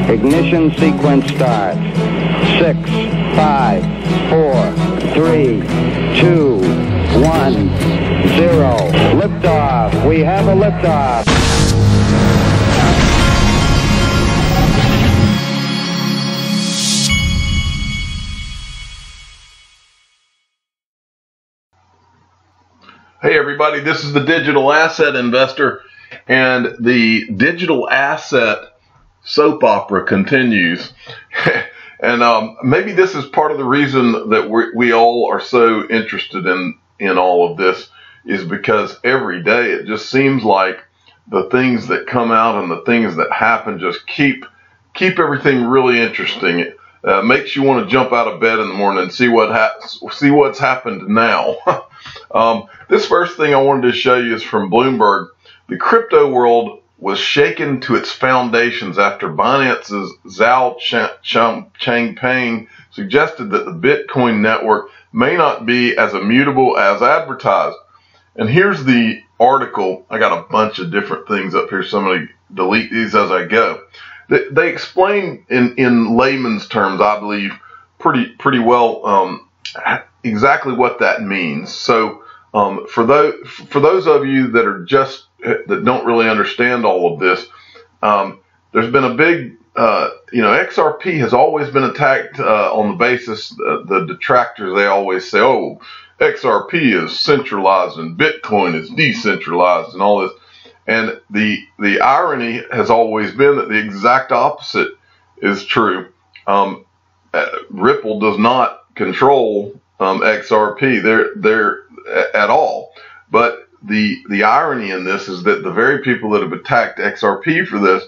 Ignition sequence start. 6, 5, 4, 3, 2, 1, 0. Liftoff. We have a liftoff. Hey everybody, this is the digital asset investor, and the digital asset soap opera continues. And maybe this is part of the reason that we all are so interested in all of this, is because every day it just seems like the things that come out and the things that happen just keep everything really interesting. It makes you want to jump out of bed in the morning and see what's happened now. This first thing I wanted to show you is from Bloomberg. The crypto world was shaken to its foundations after Binance's Zhao Changpeng suggested that the Bitcoin network may not be as immutable as advertised. And here's the article. I got a bunch of different things up here, so I'm going to delete these as I go. They explain in layman's terms, I believe, pretty well exactly what that means. So for those of you that don't really understand all of this, there's been a big XRP has always been attacked on the basis, the detractors, they always say, oh, XRP is centralized and Bitcoin is decentralized and all this. And the irony has always been that the exact opposite is true. Ripple does not control XRP. They're at all. But the irony in this is that the very people that have attacked XRP for this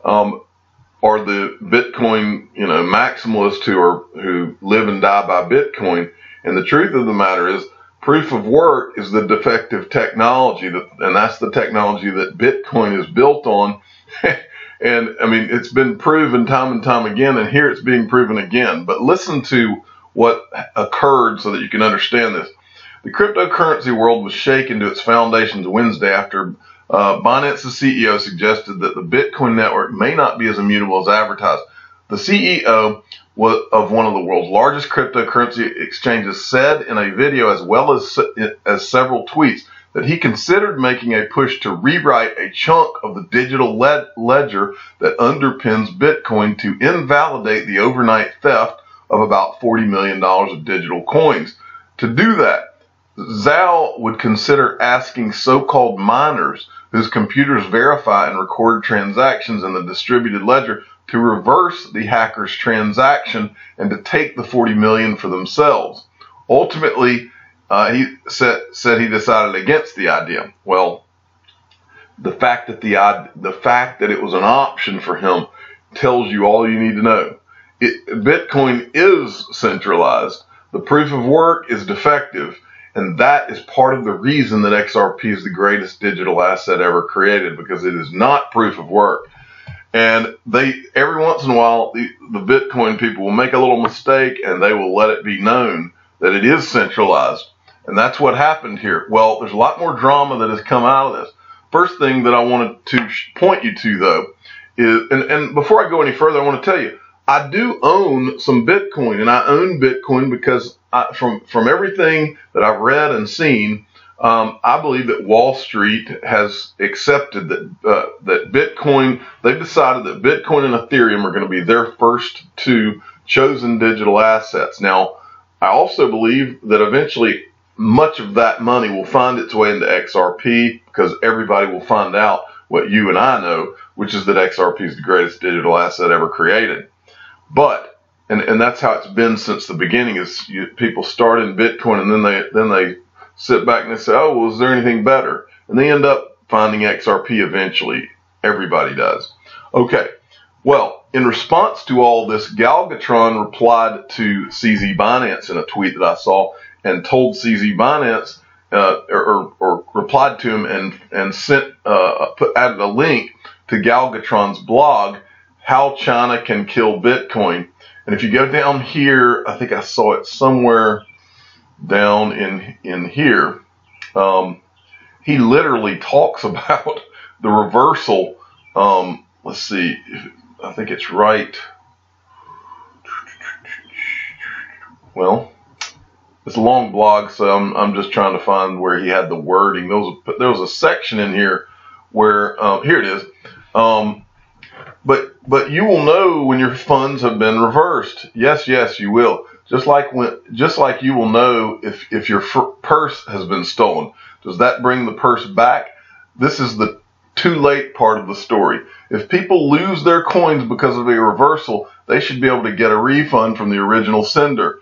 are the Bitcoin maximalists who live and die by Bitcoin. And the truth of the matter is, proof of work is the defective technology, and that's the technology that Bitcoin is built on. And I mean, it's been proven time and time again, and here it's being proven again. But listen to what occurred so that you can understand this. The cryptocurrency world was shaken to its foundations Wednesday after Binance's CEO suggested that the Bitcoin network may not be as immutable as advertised. The CEO of one of the world's largest cryptocurrency exchanges said in a video, as well as several tweets, that he considered making a push to rewrite a chunk of the digital ledger that underpins Bitcoin to invalidate the overnight theft of about $40 million of digital coins. To do that, Zhao would consider asking so-called miners whose computers verify and record transactions in the distributed ledger to reverse the hacker's transaction and to take the $40 million for themselves. Ultimately, he said he decided against the idea. Well, the fact that it was an option for him tells you all you need to know. Bitcoin is centralized. The proof of work is defective. And that is part of the reason that XRP is the greatest digital asset ever created, because it is not proof of work. And every once in a while, the Bitcoin people will make a little mistake and they will let it be known that it is centralized. And that's what happened here. Well, there's a lot more drama that has come out of this. First thing that I wanted to point you to, though, is, and before I go any further, I want to tell you, I do own some Bitcoin, and I own Bitcoin because from everything that I've read and seen, I believe that Wall Street has accepted that Bitcoin, they've decided that Bitcoin and Ethereum are going to be their first two chosen digital assets. Now, I also believe that eventually much of that money will find its way into XRP, because everybody will find out what you and I know, which is that XRP is the greatest digital asset ever created. But, and that's how it's been since the beginning, is people start in Bitcoin and then they sit back and they say, oh, well, is there anything better? And they end up finding XRP eventually. Everybody does. Okay. Well, in response to all this, Galgatron replied to CZ Binance in a tweet that I saw, and told CZ Binance, or replied to him and added a link to Galgatron's blog, How China Can Kill Bitcoin. And if you go down here, I think I saw it somewhere down in here, he literally talks about the reversal. Let's see, I think it's right. Well, it's a long blog, so I'm just trying to find where he had the wording. There was a section in here where here it is. But you will know when your funds have been reversed. Yes, you will. Just like you will know if your purse has been stolen. Does that bring the purse back? This is the too late part of the story. If people lose their coins because of a reversal, they should be able to get a refund from the original sender.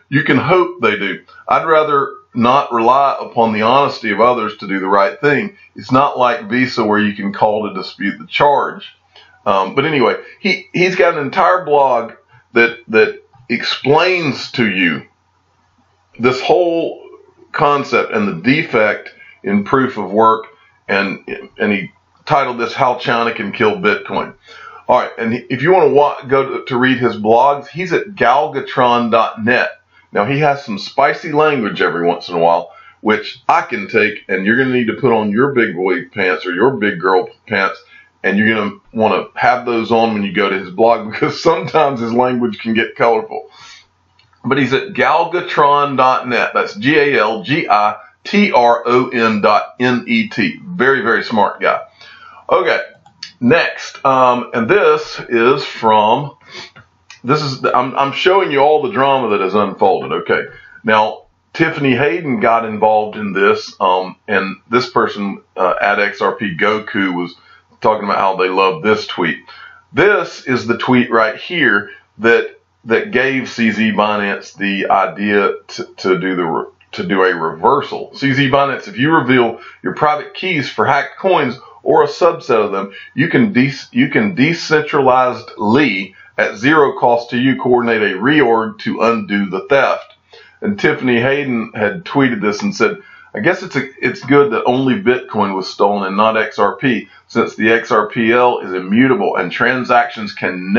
You can hope they do. I'd rather not rely upon the honesty of others to do the right thing. It's not like Visa where you can call to dispute the charge. But anyway, he's got an entire blog that explains to you this whole concept and the defect in proof of work, and he titled this "How China Can Kill Bitcoin." All right, and if you want to go to read his blogs, he's at galgatron.net. Now, he has some spicy language every once in a while, which I can take, and you're going to need to put on your big boy pants or your big girl pants, and you're going to want to have those on when you go to his blog, because sometimes his language can get colorful. But he's at galgatron.net. That's GALGITRON.net. Very, very smart guy. Okay, next, and this is from... I'm showing you all the drama that has unfolded. Okay. Now, Tiffany Hayden got involved in this, and this person at XRP Goku was talking about how they love this tweet. This is the tweet right here that gave CZ Binance the idea to do a reversal. CZ Binance, if you reveal your private keys for hacked coins or a subset of them, you can decentralizedly, at zero cost to you, coordinate a reorg to undo the theft. And Tiffany Hayden had tweeted this and said, I guess it's good that only Bitcoin was stolen and not XRP, since the XRPL is immutable and transactions can't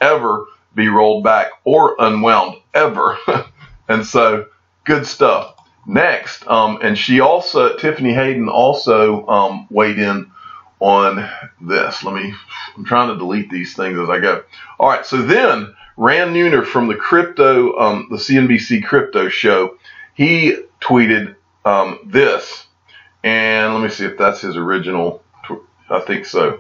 ever be rolled back or unwound, ever. And so, good stuff. Next, and Tiffany Hayden also weighed in on this. I'm trying to delete these things as I go. All right, so then Rand Neuner from the CNBC crypto show, he tweeted this, and let me see if that's his original. I think so.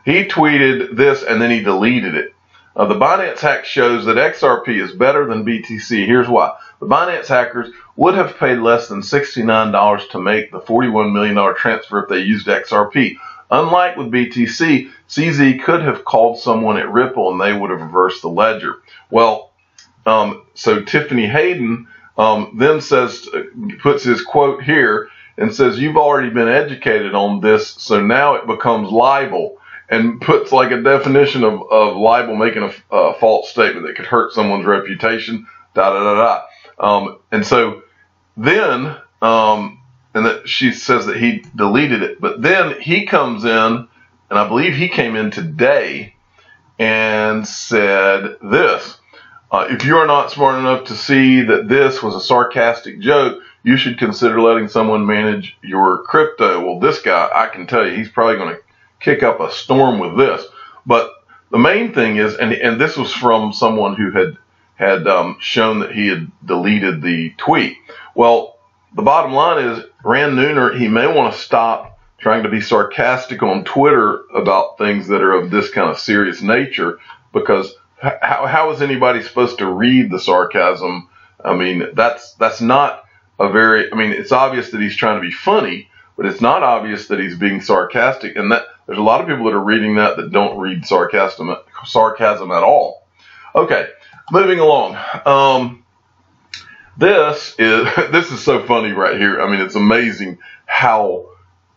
He tweeted this and then he deleted it. The Binance hack shows that XRP is better than BTC. Here's why. The Binance hackers would have paid less than $69 to make the $41 million transfer if they used XRP. Unlike with BTC, CZ could have called someone at Ripple and they would have reversed the ledger. Well, so Tiffany Hayden then puts his quote here and says, you've already been educated on this, so now it becomes libel, and puts like a definition of libel, making a false statement that could hurt someone's reputation, and so then, and that she says that he deleted it. But then he comes in, and I believe he came in today and said this. If you are not smart enough to see that this was a sarcastic joke, you should consider letting someone manage your crypto. Well, this guy, I can tell you, he's probably going to kick up a storm with this. But the main thing is, and this was from someone who had shown that he had deleted the tweet. Well, the bottom line is, Rand Neuner, he may want to stop trying to be sarcastic on Twitter about things that are of this kind of serious nature, because how is anybody supposed to read the sarcasm? I mean, that's not a very, I mean, it's obvious that he's trying to be funny, but it's not obvious that he's being sarcastic, and that there's a lot of people that are reading that don't read sarcasm at all. Okay, moving along. This is so funny right here. I mean, it's amazing how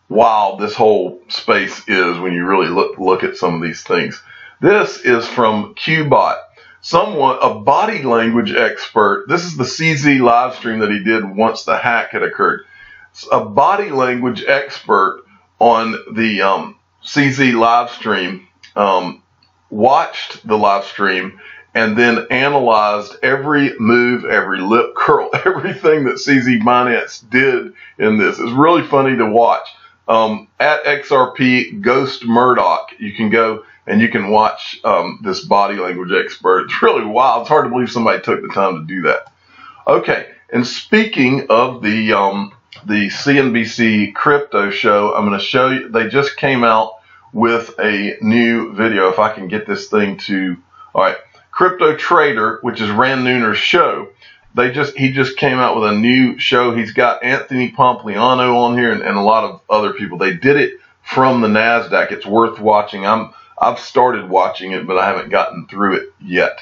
wild this whole space is when you really look at some of these things. This is from Qbot, a body language expert. This is the CZ live stream that he did once the hack had occurred. A body language expert on the CZ live stream watched the live stream and then analyzed every move, every lip curl, everything that CZ Binance did in this. It's really funny to watch. at XRP Ghost Murdoch. You can go and you can watch this body language expert. It's really wild. It's hard to believe somebody took the time to do that. Okay, and speaking of the CNBC crypto show, I'm going to show you, they just came out with a new video. If I can get this thing to, all right, Crypto Trader, which is Rand Nooner's show. He just came out with a new show. He's got Anthony Pompliano on here and a lot of other people. They did it from the NASDAQ. It's worth watching. I've started watching it, but I haven't gotten through it yet.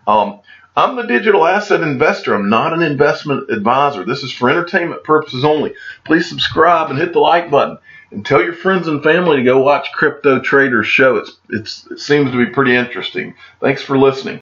I'm the digital asset investor. I'm not an investment advisor. This is for entertainment purposes only. Please subscribe and hit the like button. And tell your friends and family to go watch Crypto Trader's show. It seems to be pretty interesting. Thanks for listening.